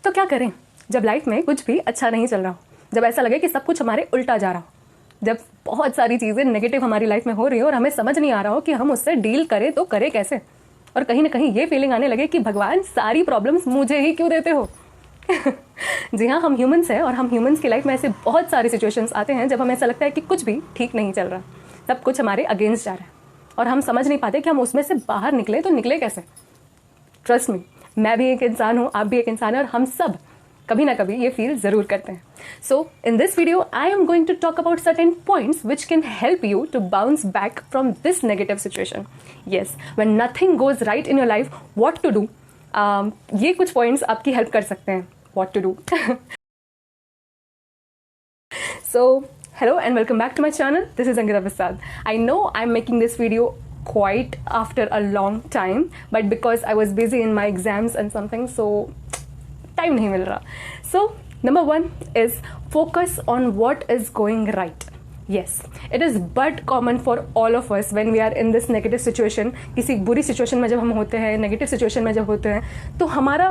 तो क्या करें जब लाइफ में कुछ भी अच्छा नहीं चल रहा हो, जब ऐसा लगे कि सब कुछ हमारे उल्टा जा रहा हो, जब बहुत सारी चीज़ें नेगेटिव हमारी लाइफ में हो रही हो और हमें समझ नहीं आ रहा हो कि हम उससे डील करें तो करें कैसे, और कहीं ना कहीं ये फीलिंग आने लगे कि भगवान सारी प्रॉब्लम्स मुझे ही क्यों देते हो। जी हाँ, हम ह्यूमंस हैं और हम ह्यूमंस की लाइफ में ऐसे बहुत सारे सिचुएशंस आते हैं जब हमें ऐसा लगता है कि कुछ भी ठीक नहीं चल रहा, सब कुछ हमारे अगेंस्ट जा रहा है और हम समझ नहीं पाते कि हम उसमें से बाहर निकले तो निकले कैसे। ट्रस्ट मी, मैं भी एक इंसान हूँ, आप भी एक इंसान है और हम सब कभी ना कभी ये फील जरूर करते हैं। So in this video I am going to talk about certain points which can help you to bounce back from this negative situation. Yes, when nothing goes right in your life, what to do. ये कुछ points आपकी help कर सकते हैं what to do. So, hello and welcome back to my channel. This is Ankita Prasad. I know I'm making this video quite after a long time, but because I was busy in my exams and something, so time nahi mil raha. So, number one is focus on what is going right. Yes, it is but common for all of us when we are in this negative situation. किसी बुरी situation में जब हम होते हैं, negative situation में जब होते हैं, तो हमारा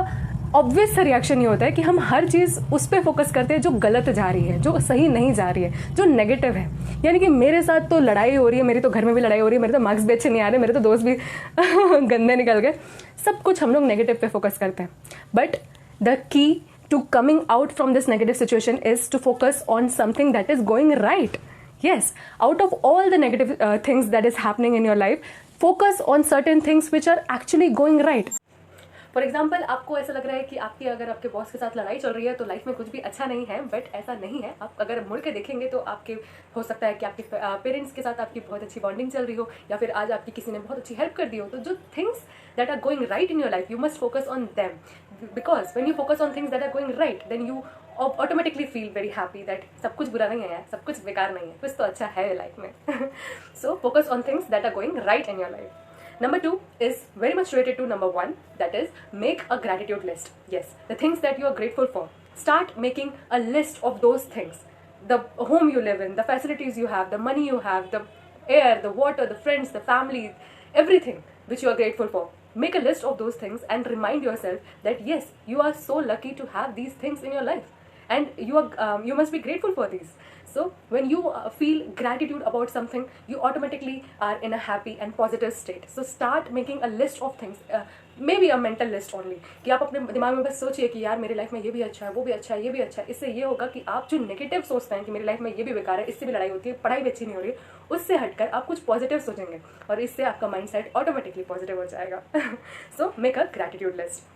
ऑब्वियस सा रिएक्शन ये होता है कि हम हर चीज़ उस पर फोकस करते हैं जो गलत जा रही है, जो सही नहीं जा रही है, जो नेगेटिव है। यानी कि मेरे साथ तो लड़ाई हो रही है, मेरी तो घर में भी लड़ाई हो रही है, मेरे तो मार्क्स भी अच्छे नहीं आ रहे, मेरे तो दोस्त भी गंदे निकल गए, सब कुछ हम लोग नेगेटिव पे फोकस करते हैं। But the key to coming out from this negative situation is to focus on something that is going right. Yes, out of all the negative things that is happening in your life, focus on certain things which are actually going right. For example, आपको ऐसा लग रहा है कि आपकी अगर आपके boss के साथ लड़ाई चल रही है तो लाइफ में कुछ भी अच्छा नहीं है, बट ऐसा नहीं है। आप अगर मुड़ के देखेंगे तो आपके हो सकता है कि आपके पेरेंट्स के साथ आपकी बहुत अच्छी बॉन्डिंग चल रही हो, या फिर आज आपकी किसी ने बहुत अच्छी हेल्प कर दी हो। तो जो things that are going right in your life, you must focus on them, because when you focus on things that are going right, then you automatically feel very happy that सब कुछ बुरा नहीं है यार, सब कुछ बेकार नहीं है, कुछ तो अच्छा है लाइफ में। So focus on things that are going right in your life. Number two is very much related to number one, that is make a gratitude list. Yes, the things that you are grateful for. Start making a list of those things. The home you live in, the facilities you have, the money you have, the air, the water, the friends, the family, everything which you are grateful for. Make a list of those things and remind yourself that yes, you are so lucky to have these things in your life. And you must be grateful for these. So when you feel gratitude about something, you automatically are in a happy and positive state. So start making a list of things, maybe a mental list only, कि आप अपने दिमाग में बस सोचिए कि यार मेरी लाइफ में ये भी अच्छा है, वो भी अच्छा है, ये भी अच्छा है। इससे ये होगा कि आप जो नेगेटिव सोचते हैं कि मेरी लाइफ में ये भी बेकार है, इससे भी लड़ाई होती है, पढ़ाई भी अच्छी नहीं हो रही, उससे हटकर आप कुछ पॉजिटिव सोचेंगे और इससे आपका माइंड सेट ऑटोमेटिकली पॉजिटिव हो जाएगा. So make a gratitude list.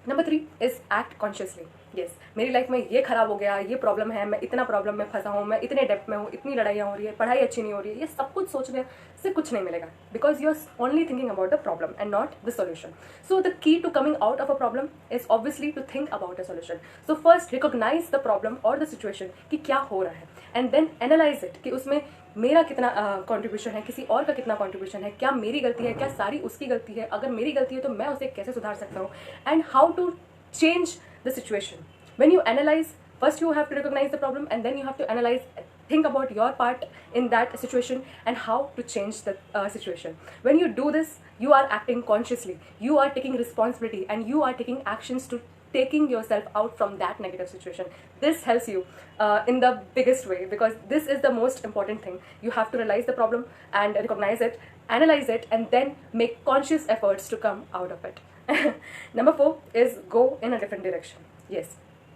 Number three is act consciously. Yes, मेरी लाइफ में ये खराब हो गया, ये प्रॉब्लम है, मैं इतना प्रॉब्लम में फंसा हूँ, मैं इतने डेप्थ में हूँ, इतनी लड़ाइयाँ हो रही है, पढ़ाई अच्छी नहीं हो रही है, ये सब कुछ सोचने से कुछ नहीं मिलेगा, because you are only thinking about the problem and not the solution. So the key to coming out of a problem is obviously to think about a solution. So first recognise the problem और the situation कि क्या हो रहा है, and then analyse it कि उसमें मेरा कितना कंट्रीब्यूशन है, किसी और का कितना कंट्रीब्यूशन है, क्या मेरी गलती है, क्या सारी उसकी गलती है, अगर मेरी गलती है तो मैं उसे कैसे सुधार सकता हूँ, and how to change the situation. When you analyze, first you have to recognize the problem and then you have to analyze, think about your part in that situation and how to change the situation. When you do this, you are acting consciously, you are taking responsibility and you are taking actions to taking yourself out from that negative situation. This helps you in the biggest way, because this is the most important thing. You have to realize the problem and recognize it, analyze it, and then make conscious efforts to come out of it. Number 4 is go in a different direction. Yes,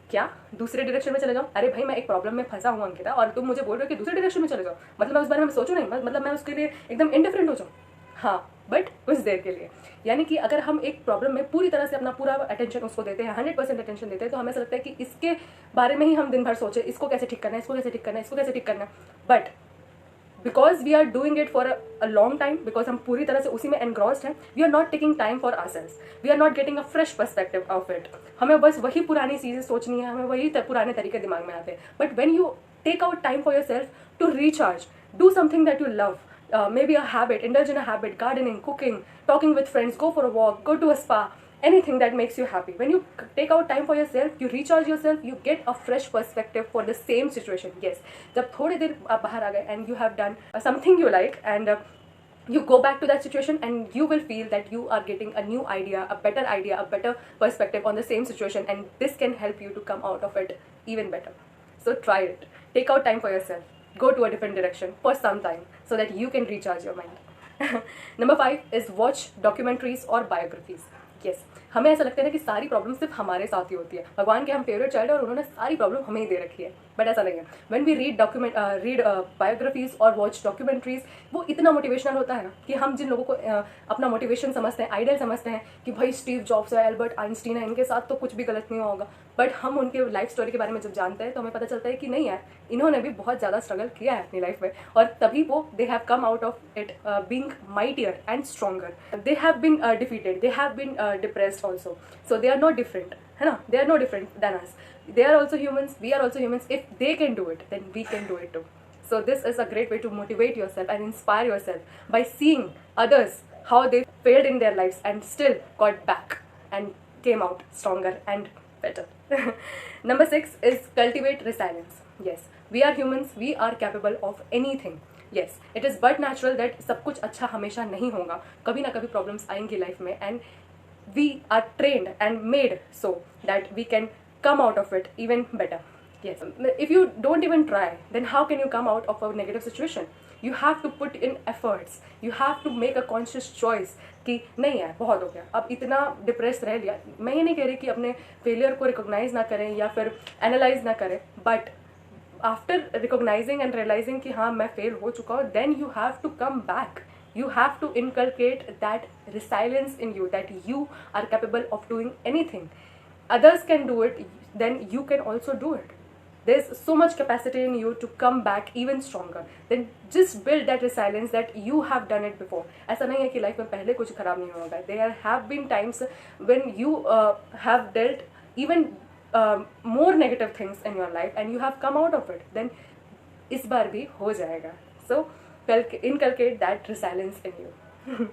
क्या दूसरे direction में चले जाओ? अरे भाई, मैं एक problem में फंसा हूँ अंकिता और तुम मुझे बोल रहे हो कि दूसरे डायरेक्शन में चले जाओ, मतलब मैं उस बारे में सोचूं नहीं, मतलब मैं उसके लिए एकदम इंडिफरेंट हो जाऊँ? हाँ, बट कुछ देर के लिए. यानी कि अगर हम एक प्रॉब्लम में पूरी तरह से अपना पूरा अटेंशन उसको देते हैं, 100% अटेंशन देते हैं, तो हमें ऐसा लगता है कि इसके बारे में ही हम दिन भर सोचे, इसको कैसे ठीक करना है, इसको कैसे ठीक करना है, इसको कैसे ठीक करना है. But because we are doing it for a long time, because हम पूरी तरह से उसी में एनग्रॉस्ड हैं, we are not taking time for ourselves, we are not getting a fresh perspective of it. हमें बस वही पुरानी चीज़ें सोचनी है, हमें वही पुराने तरीके दिमाग में आते हैं. But when you take out time for yourself to recharge, do something that you love, maybe a habit, indulge in a habit, gardening, cooking, talking with friends, go for a walk, go to a spa, anything that makes you happy. When you take out time for yourself, you recharge yourself, you get a fresh perspective for the same situation. Yes, जब थोड़ी देर आप बाहर आ गए and you have done something you like and you go back to that situation and you will feel that you are getting a new idea, a better perspective on the same situation, and this can help you to come out of it even better. So try it. Take out time for yourself. Go to a different direction for some time so that you can recharge your mind. Number 5 is watch documentaries or biographies. Yes, हमें ऐसा लगता है ना कि सारी problem सिर्फ हमारे साथ ही होती है, भगवान के हम फेवरेट चाइल्ड और उन्होंने सारी प्रॉब्लम हमें ही दे रखी है, बट ऐसा नहीं है. व्हेन वी रीड बायोग्राफीज और वॉच डॉक्यूमेंट्रीज, वो इतना मोटिवेशनल होता है ना कि हम जिन लोगों को अपना मोटिवेशन समझते हैं, आइडल समझते हैं कि भाई स्टीव जॉब्स है, एल्बर्ट आइंस्टीन है, इनके साथ तो कुछ भी गलत नहीं होगा, बट हम उनके लाइफ स्टोरी के बारे में जब जानते हैं तो हमें पता चलता है कि नहीं यार, इन्होंने भी बहुत ज़्यादा स्ट्रगल किया है अपनी लाइफ में, और तभी वो they have come out of it being mightier and stronger. They have been defeated, they have been depressed also, so they are not different, है ना, they are not different than us. They are also humans, we are also humans. If they can do it, then we can do it too. So this is a great way to motivate yourself and inspire yourself by seeing others how they failed in their lives and still got back and came out stronger and better. Number 6 is cultivate resilience. Yes, we are humans, we are capable of anything. Yes, it is but natural that सब कुछ अच्छा हमेशा नहीं होगा, कभी ना कभी problems आएंगी life में, and we are trained and made so that we can come out of it even better. Yes, if you don't even try, then how can you come out of a negative situation? You have to put in efforts, you have to make a conscious choice कि नहीं यार बहुत हो गया, अब इतना depress रह लिया. मैं ये नहीं कह रही कि अपने फेलियर को रिकॉग्नाइज ना करें या फिर एनालाइज ना करें, but after recognising and realising कि हाँ मैं फेल हो चुका हूँ, then you have to come back. You have to inculcate that resilience in you, that you are capable of doing anything. Others can do it, then you can also do it. There's so much capacity in you to come back even stronger. Then just build that resilience that you have done it before. ऐसा नहीं है कि life में पहले कुछ खराब नहीं होगा. There have been times when you have dealt even more negative things in your life and you have come out of it. Then इस बार भी हो जाएगा. So inculcate that resilience in you.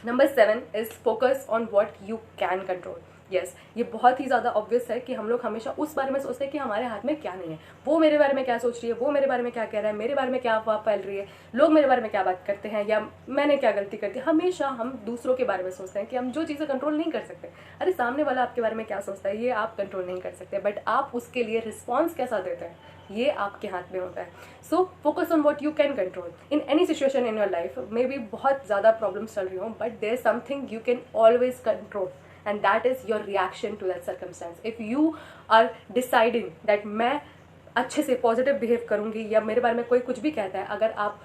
Number 7 is focus on what you can control. Yes, ये बहुत ही ज़्यादा obvious है कि हम लोग हमेशा उस बारे में सोचते हैं कि हमारे हाथ में क्या नहीं है, वो मेरे बारे में क्या सोच रही है, वो मेरे बारे में क्या कह रहा है, मेरे बारे में क्या अफवाह फैल रही है, लोग मेरे बारे में क्या बात करते हैं, या मैंने क्या गलती कर दी. हमेशा हम दूसरों के बारे में सोचते हैं कि हम जो चीज़ें कंट्रोल नहीं कर सकते. अरे सामने वाला आपके बारे में क्या सोचता है ये आप कंट्रोल नहीं कर सकते, बट आप उसके लिए रिस्पॉन्स कैसा देते हैं ये आपके हाथ में होता है. So focus on what you can control in any situation in your life. May be बहुत ज़्यादा प्रॉब्लम्स चल रही हों, but there is something you can always control, and that is your reaction to that circumstance. If you are deciding that मैं अच्छे से positive behave करूँगी, या मेरे बारे में कोई कुछ भी कहता है, अगर आप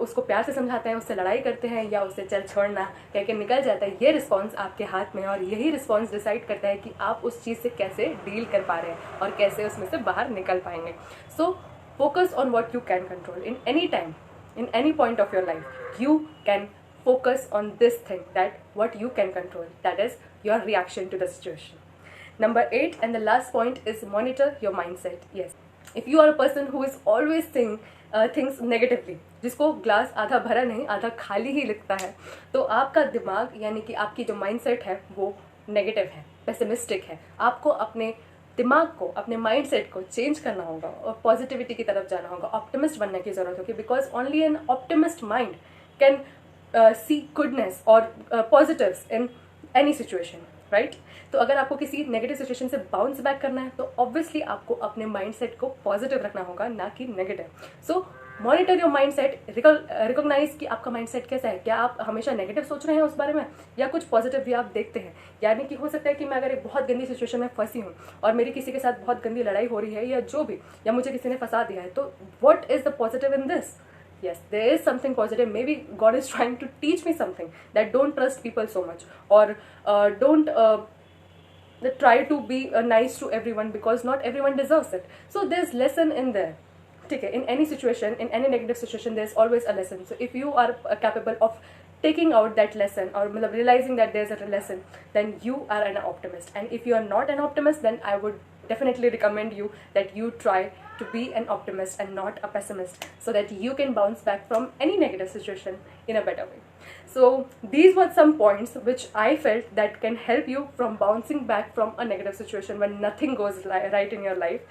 उसको प्यार से समझाते हैं, उससे लड़ाई करते हैं, या उससे चल छोड़ना कह के निकल जाता है, ये रिस्पॉन्स आपके हाथ में है, और यही रिस्पॉन्स डिसाइड करता है कि आप उस चीज़ से कैसे डील कर पा रहे हैं और कैसे उसमें से बाहर निकल पाएंगे. सो focus on what you can control in any time, in any point of your life. You can focus on this thing, that what you can control, that is your reaction to the situation. Number 8 and the last point is monitor your mindset. Yes, if you are a person who is always saying things negatively, जिसको glass आधा भरा नहीं आधा खाली ही लिखता है, तो आपका दिमाग यानी कि आपकी जो माइंडसेट है वो नेगेटिव है, पेसिमिस्टिक है. आपको अपने दिमाग को, अपने माइंडसेट को चेंज करना होगा और पॉजिटिविटी की तरफ जाना होगा, ऑप्टिमिस्ट बनने की ज़रूरत होगी, because only an optimist mind can see goodness और positives in any situation, right. तो अगर आपको किसी नेगेटिव सिचुएशन से बाउंस बैक करना है तो ऑब्वियसली आपको अपने माइंडसेट को पॉजिटिव रखना होगा, ना कि negative. So monitor your mindset, recognise कि आपका माइंडसेट कैसा है. क्या आप हमेशा नेगेटिव सोच रहे हैं उस बारे में, या कुछ पॉजिटिव भी आप देखते हैं. यानी कि हो सकता है कि मैं अगर एक बहुत गंदी सिचुएशन में फंसी हूँ और मेरी किसी के साथ बहुत गंदी लड़ाई हो रही है, या जो भी, या मुझे किसी ने फंसा दिया है, तो what is the positive in this. Yes, there is something positive. Maybe God is trying to teach me something, that don't trust people so much, or don't try to be nice to everyone, because not everyone deserves it. So there's lesson in there. Okay, in any situation, in any negative situation, there's always a lesson. So if you are capable of taking out that lesson, or realizing that there's a lesson, then you are an optimist. And if you are not an optimist, then I would definitely recommend you that you try to be an optimist and not a pessimist, so that you can bounce back from any negative situation in a better way. So these were some points which I felt that can help you from bouncing back from a negative situation when nothing goes right in your life.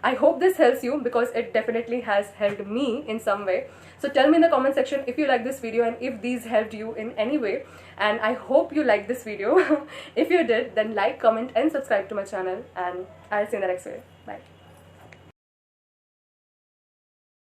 I hope this helps you because it definitely has helped me in some way. So tell me in the comment section if you like this video and if these helped you in any way. And I hope you like this video. If you did, then like, comment and subscribe to my channel, and I'll see you in the next video. Bye.